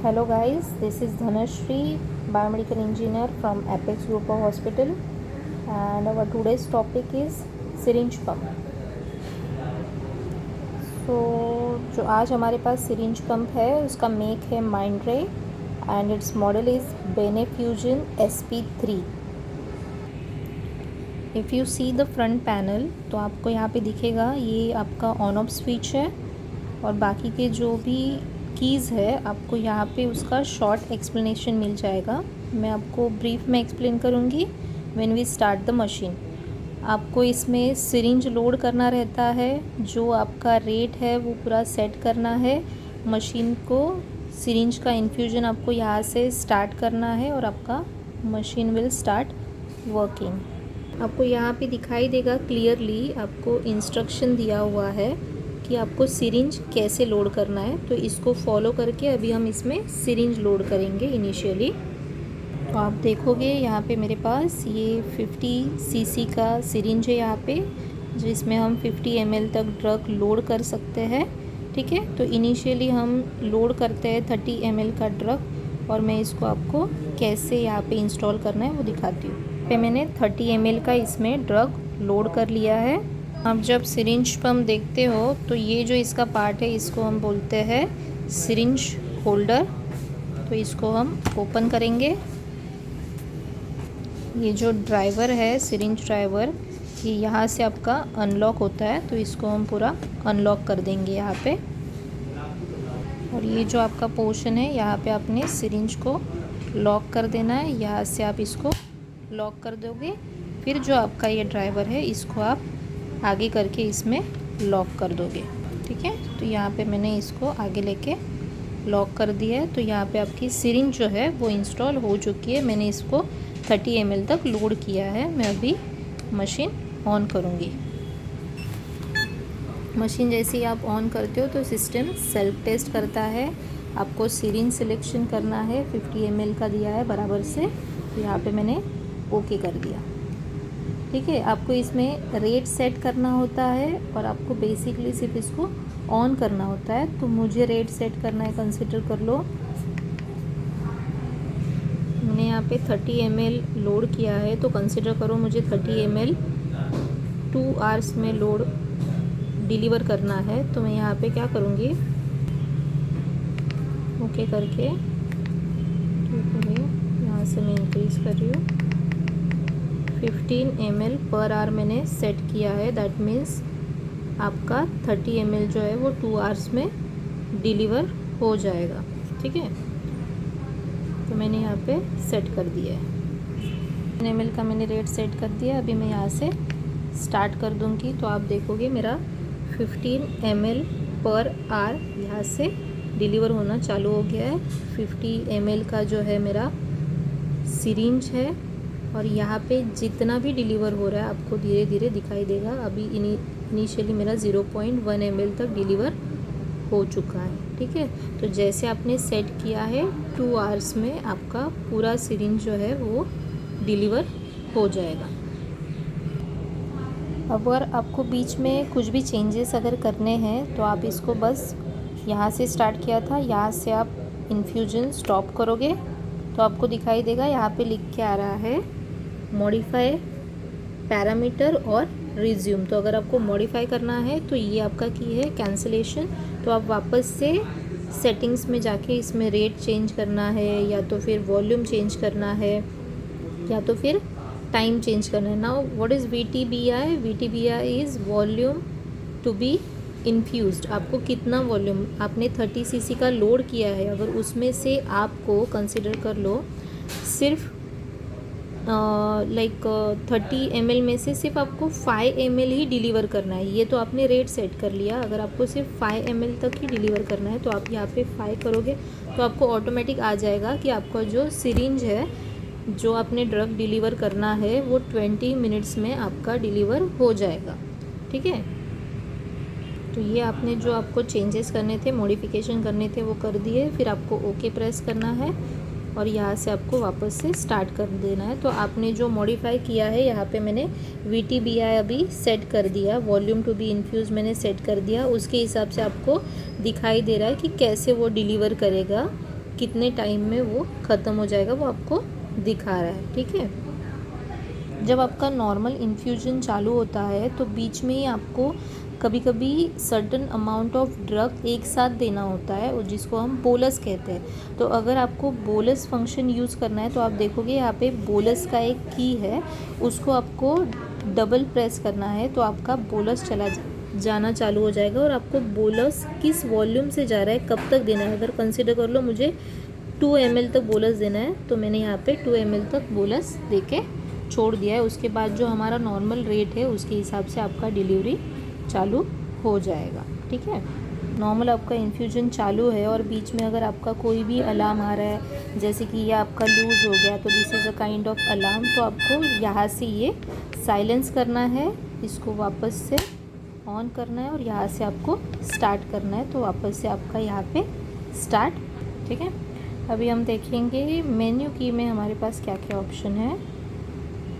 Hello guys, this is Dhanashri, biomedical engineer from Apex Group of Hospital, and our today's topic is syringe pump. So जो आज हमारे पास syringe pump है उसका make है Mindray and its model is Benefusion SP3. If you see the front panel तो आपको यहाँ पे दिखेगा ये आपका ऑन ऑफ स्विच है और बाकी के जो भी कीज़ है आपको यहाँ पे उसका शॉर्ट एक्सप्लेनेशन मिल जाएगा। मैं आपको ब्रीफ में एक्सप्लेन करूँगी when we start the machine. आपको इसमें सिरिंज लोड करना रहता है, जो आपका रेट है वो पूरा सेट करना है। मशीन को सिरिंज का इन्फ्यूजन आपको यहाँ से स्टार्ट करना है और आपका मशीन विल स्टार्ट वर्किंग। आपको यहाँ पे दिखाई देगा क्लियरली, आपको इंस्ट्रक्शन दिया हुआ है कि आपको सिरिंज कैसे लोड करना है। तो इसको फॉलो करके अभी हम इसमें सिरिंज लोड करेंगे इनिशियली। तो आप देखोगे यहाँ पे मेरे पास ये 50 सीसी का सिरिंज है यहाँ पे, जिसमें हम 50 ml तक ड्रग लोड कर सकते हैं। ठीक है, तो इनिशियली हम लोड करते हैं 30 ml का ड्रग और मैं इसको आपको कैसे यहाँ पे इंस्टॉल करना है वो दिखाती हूँ। पे मैंने 30 ml का इसमें ड्रग लोड कर लिया है। आप जब सिरिंज पम्प देखते हो तो ये जो इसका पार्ट है इसको हम बोलते हैं सिरिंज होल्डर। तो इसको हम ओपन करेंगे। ये जो ड्राइवर है सिरिंज ड्राइवर, ये यहाँ से आपका अनलॉक होता है, तो इसको हम पूरा अनलॉक कर देंगे यहाँ पे। और ये जो आपका पोर्शन है यहाँ पे आपने सिरिंज को लॉक कर देना है। यहाँ से आप इसको लॉक कर दोगे, फिर जो आपका ये ड्राइवर है इसको आप आगे करके इसमें लॉक कर दोगे। ठीक है, तो यहाँ पे मैंने इसको आगे लेके लॉक कर दिया है। तो यहाँ पे आपकी सिरिंज जो है वो इंस्टॉल हो चुकी है। मैंने इसको 30 ml तक लोड किया है। मैं अभी मशीन ऑन करूँगी। मशीन जैसे ही आप ऑन करते हो तो सिस्टम सेल्फ टेस्ट करता है। आपको सिरिंज सिलेक्शन करना है, 50 ml का दिया है बराबर से। तो यहाँ पे मैंने ओके कर दिया। ठीक है, आपको इसमें रेट सेट करना होता है और आपको बेसिकली सिर्फ इसको ऑन करना होता है। तो मुझे रेट सेट करना है, कंसिडर कर लो। मैंने यहाँ पे 30 ml लोड किया है, तो कंसिडर करो मुझे 30 ml 2 आवर्स में लोड डिलीवर करना है। तो मैं यहाँ पे क्या करूँगी, ओके करके यहाँ से मैं इंक्रीज़ कर रही हूँ। 15 ml पर आवर मैंने सेट किया है। दैट मीन्स आपका 30 ml जो है वो 2 आवर्स में डिलीवर हो जाएगा। ठीक है, तो मैंने यहाँ पे सेट कर दिया है। 10 ml का मैंने रेट सेट कर दिया। अभी मैं यहाँ से स्टार्ट कर दूँगी तो आप देखोगे मेरा 15 ml पर आवर यहाँ से डिलीवर होना चालू हो गया है। 50 ml का जो है मेरा सिरिंज है और यहाँ पे जितना भी डिलीवर हो रहा है आपको धीरे धीरे दिखाई देगा। अभी इनिशियली मेरा 0.1 ml तक डिलीवर हो चुका है। ठीक है, तो जैसे आपने सेट किया है 2 आवर्स में आपका पूरा सिरिंज जो है वो डिलीवर हो जाएगा। अगर आपको बीच में कुछ भी चेंजेस अगर करने हैं तो आप इसको बस यहाँ से स्टार्ट किया था, यहाँ से आप इन्फ्यूजन स्टॉप करोगे तो आपको दिखाई देगा यहाँ पे लिख के आ रहा है मॉडिफाई पैरामीटर और रिज्यूम। तो अगर आपको मॉडिफाई करना है तो ये आपका की है कैंसिलेशन। तो आप वापस से सेटिंग्स में जाके इसमें रेट चेंज करना है, या तो फिर वॉल्यूम चेंज करना है, या तो फिर टाइम चेंज करना है। Now what is VTBI? VTBI is volume to be infused. आपको कितना वॉल्यूम आपने 30 cc का लोड किया है, अगर उसमें से आपको कंसिडर कर लो सिर्फ 30 ml में से सिर्फ आपको 5 ml ही डिलीवर करना है। ये तो आपने रेट सेट कर लिया। अगर आपको सिर्फ 5 ml तक ही डिलीवर करना है तो आप यहाँ पे 5 करोगे तो आपको ऑटोमेटिक आ जाएगा कि आपका जो सिरिंज है, जो आपने ड्रग डिलीवर करना है, वो 20 मिनट्स में आपका डिलीवर हो जाएगा। ठीक है, तो ये आपने जो आपको चेंजेस करने थे, मॉडिफिकेशन करने थे, वो कर दिए। फिर आपको ओके प्रेस करना है और यहाँ से आपको वापस से स्टार्ट कर देना है। तो आपने जो मॉडिफाई किया है यहाँ पे मैंने VTBI अभी सेट कर दिया, वॉल्यूम टू बी इन्फ्यूज मैंने सेट कर दिया। उसके हिसाब से आपको दिखाई दे रहा है कि कैसे वो डिलीवर करेगा कितने टाइम में वो ख़त्म हो जाएगा वो आपको दिखा रहा है। ठीक है, जब आपका नॉर्मल इन्फ्यूजन चालू होता है तो बीच में ही आपको कभी कभी सर्टन अमाउंट ऑफ ड्रग एक साथ देना होता है और जिसको हम बोलस कहते हैं। तो अगर आपको बोलस फंक्शन यूज़ करना है तो आप देखोगे यहाँ पे बोलस का एक की है, उसको आपको डबल प्रेस करना है तो आपका बोलस चला जाना चालू हो जाएगा। और आपको बोलस किस वॉल्यूम से जा रहा है, कब तक देना है, अगर कंसिडर कर लो मुझे 2 ml तक बोलस देना है तो मैंने यहाँ पे 2 ml तक बोलस दे के छोड़ दिया है। उसके बाद जो हमारा नॉर्मल रेट है उसके हिसाब से आपका डिलीवरी चालू हो जाएगा। ठीक है, नॉर्मल आपका इन्फ्यूजन चालू है और बीच में अगर आपका कोई भी अलार्म आ रहा है, जैसे कि ये आपका लूज़ हो गया तो this is a kind of alarm, तो आपको यहाँ से ये साइलेंस करना है, इसको वापस से ऑन करना है और यहाँ से आपको स्टार्ट करना है तो वापस से आपका यहाँ पे स्टार्ट। ठीक है, अभी हम देखेंगे मेन्यू की में हमारे पास क्या क्या ऑप्शन है।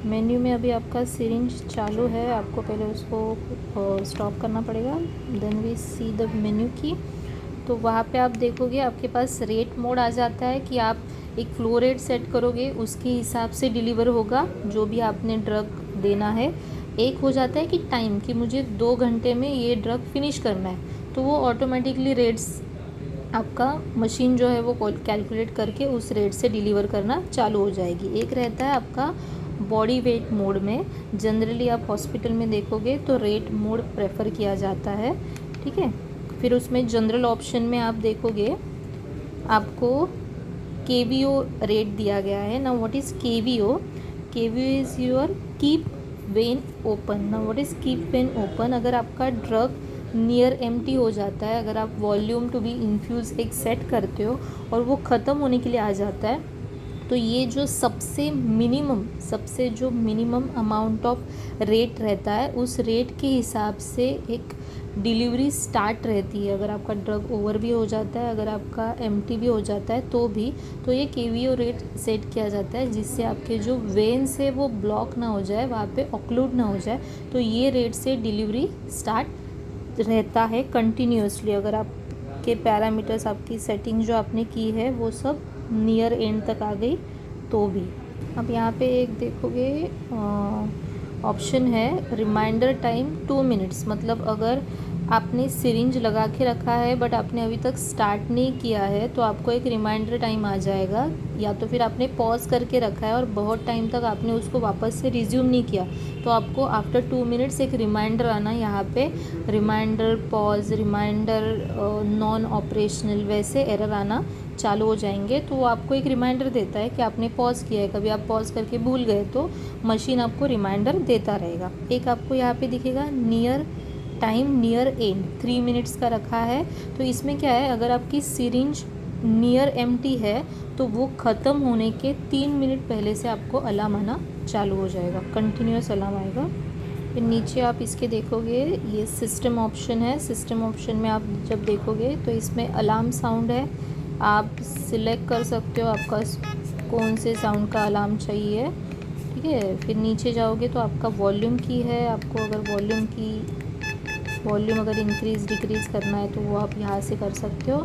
मेन्यू में अभी आपका सिरिंज चालू है, आपको पहले उसको स्टॉप करना पड़ेगा, then we see the menu की। तो वहाँ पे आप देखोगे आपके पास रेट मोड आ जाता है कि आप एक फ्लो रेट सेट करोगे, उसके हिसाब से डिलीवर होगा जो भी आपने ड्रग देना है। एक हो जाता है कि टाइम, कि मुझे 2 घंटे में ये ड्रग फिनिश करना है, तो वो ऑटोमेटिकली रेट्स आपका मशीन जो है वो कैलकुलेट करके उस रेट से डिलीवर करना चालू हो जाएगी। एक रहता है आपका बॉडी वेट मोड में, जनरली आप हॉस्पिटल में देखोगे तो रेट मोड प्रेफर किया जाता है। ठीक है, फिर उसमें जनरल ऑप्शन में आप देखोगे आपको KVO रेट दिया गया है ना। What is KVO? KVO is your keep vein open. ना what is keep vein open? अगर आपका ड्रग नियर एम्प्टी हो जाता है, अगर आप वॉल्यूम टू बी इन्फ्यूज़ एक सेट करते हो और वो ख़त्म होने के लिए आ जाता है, तो ये जो सबसे जो मिनिमम अमाउंट ऑफ रेट रहता है उस रेट के हिसाब से एक डिलीवरी स्टार्ट रहती है। अगर आपका ड्रग ओवर भी हो जाता है, अगर आपका एम्प्टी भी हो जाता है तो ये KVO रेट सेट किया जाता है जिससे आपके जो वेन्स है वो ब्लॉक ना हो जाए, वहाँ पे ऑक्लूड ना हो जाए। तो ये रेट से डिलीवरी स्टार्ट रहता है कंटिन्यूसली। अगर आपके पैरामीटर्स, आपकी सेटिंग जो आपने की है वो सब नियर एंड तक आ गई तो भी। अब यहाँ पे एक देखोगे ऑप्शन है रिमाइंडर टाइम 2 मिनट्स। मतलब अगर आपने सिरिंज लगा के रखा है बट आपने अभी तक स्टार्ट नहीं किया है तो आपको एक रिमाइंडर टाइम आ जाएगा, या तो फिर आपने पॉज करके रखा है और बहुत टाइम तक आपने उसको वापस से रिज्यूम नहीं किया तो आपको आफ्टर 2 मिनट्स एक रिमाइंडर आना, यहाँ पे reminder pause, reminder non operational, वैसे एरर आना चालू हो जाएंगे। तो वो आपको एक रिमाइंडर देता है कि आपने पॉज किया है, कभी आप पॉज करके भूल गए तो मशीन आपको रिमाइंडर देता रहेगा। एक आपको यहाँ पे दिखेगा near time near and, 3 minutes का रखा है। तो इसमें क्या है, अगर आपकी सिरिंज नियर एम्प्टी है तो वो ख़त्म होने के 3 मिनट पहले से आपको अलार्म आना चालू हो जाएगा, कंटिन्यूस अलार्म आएगा। फिर नीचे आप इसके देखोगे ये सिस्टम ऑप्शन है। सिस्टम ऑप्शन में आप जब देखोगे तो इसमें अलार्म साउंड है, आप सिलेक्ट कर सकते हो आपका कौन से साउंड का अलार्म चाहिए। ठीक है, फिर नीचे जाओगे तो आपका वॉल्यूम की है, आपको अगर वॉल्यूम अगर इंक्रीज़ डिक्रीज़ करना है तो वो आप यहाँ से कर सकते हो।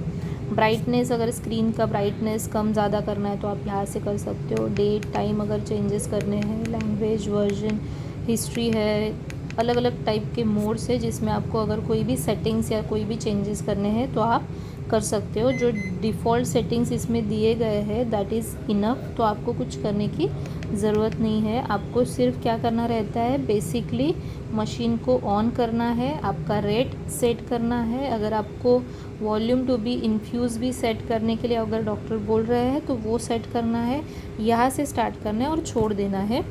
ब्राइटनेस, अगर स्क्रीन का ब्राइटनेस कम ज़्यादा करना है तो आप यहाँ से कर सकते हो। डेट टाइम अगर चेंजेस करने हैं, लैंग्वेज वर्जन, हिस्ट्री है, अलग अलग टाइप के मोड्स है जिसमें आपको अगर कोई भी सेटिंग्स या कोई भी चेंजेस करने हैं तो आप कर सकते हो। जो डिफ़ॉल्ट सेटिंग्स इसमें दिए गए हैं दैट इज़ इनफ, तो आपको कुछ करने की ज़रूरत नहीं है। आपको सिर्फ क्या करना रहता है, बेसिकली मशीन को ऑन करना है, आपका रेट सेट करना है। अगर आपको वॉल्यूम टू बी इन्फ्यूज़ भी सेट करने के लिए अगर डॉक्टर बोल रहे हैं तो वो सेट करना है, यहाँ से स्टार्ट करना है और छोड़ देना है।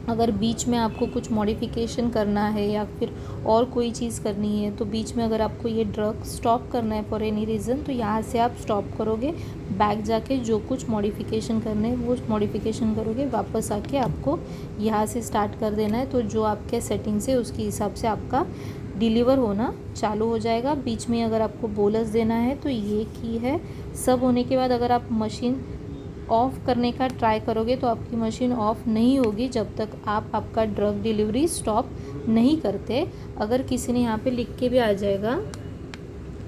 अगर बीच में आपको कुछ मॉडिफिकेशन करना है या फिर और कोई चीज़ करनी है तो बीच में अगर आपको ये ड्रग स्टॉप करना है फॉर एनी रीज़न तो यहाँ से आप स्टॉप करोगे, बैक जाके जो कुछ मॉडिफिकेशन करने हैं वो मॉडिफिकेशन करोगे, वापस आके आपको यहाँ से स्टार्ट कर देना है। तो जो आपके सेटिंग्स है उसके हिसाब से आपका डिलीवर होना चालू हो जाएगा। बीच में अगर आपको बोलस देना है तो ये की है। सब होने के बाद अगर आप मशीन ऑफ़ करने का ट्राई करोगे तो आपकी मशीन ऑफ़ नहीं होगी जब तक आप आपका ड्रग डिलीवरी स्टॉप नहीं करते। अगर किसी ने यहाँ पे लिख के भी आ जाएगा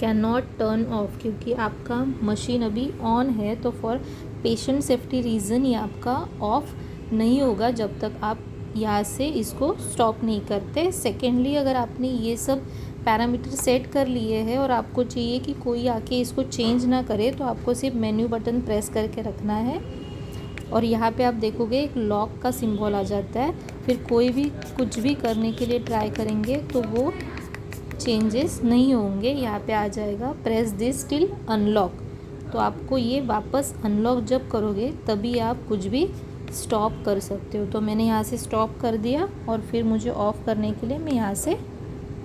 कैन नॉट टर्न ऑफ, क्योंकि आपका मशीन अभी ऑन है, तो फॉर पेशेंट सेफ्टी रीज़न ये आपका ऑफ नहीं होगा जब तक आप यहाँ से इसको स्टॉप नहीं करते। सेकेंडली, अगर आपने ये सब पैरामीटर सेट कर लिए हैं और आपको चाहिए कि कोई आके इसको चेंज ना करे, तो आपको सिर्फ मेन्यू बटन प्रेस करके रखना है और यहाँ पे आप देखोगे एक लॉक का सिंबल आ जाता है। फिर कोई भी कुछ भी करने के लिए ट्राई करेंगे तो वो चेंजेस नहीं होंगे। यहाँ पे आ जाएगा प्रेस दिस टिल अनलॉक, तो आपको ये वापस अनलॉक जब करोगे तभी आप कुछ भी स्टॉप कर सकते हो। तो मैंने यहाँ से स्टॉप कर दिया और फिर मुझे ऑफ़ करने के लिए मैं यहाँ से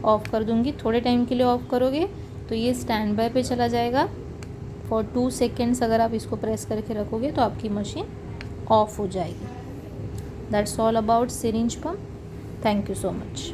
ऑफ़ कर दूँगी। थोड़े टाइम के लिए ऑफ़ करोगे तो ये स्टैंड बाय पे चला जाएगा फॉर 2 सेकेंड्स। अगर आप इसको प्रेस करके रखोगे तो आपकी मशीन ऑफ़ हो जाएगी। That's all about syringe pump. Thank you so much.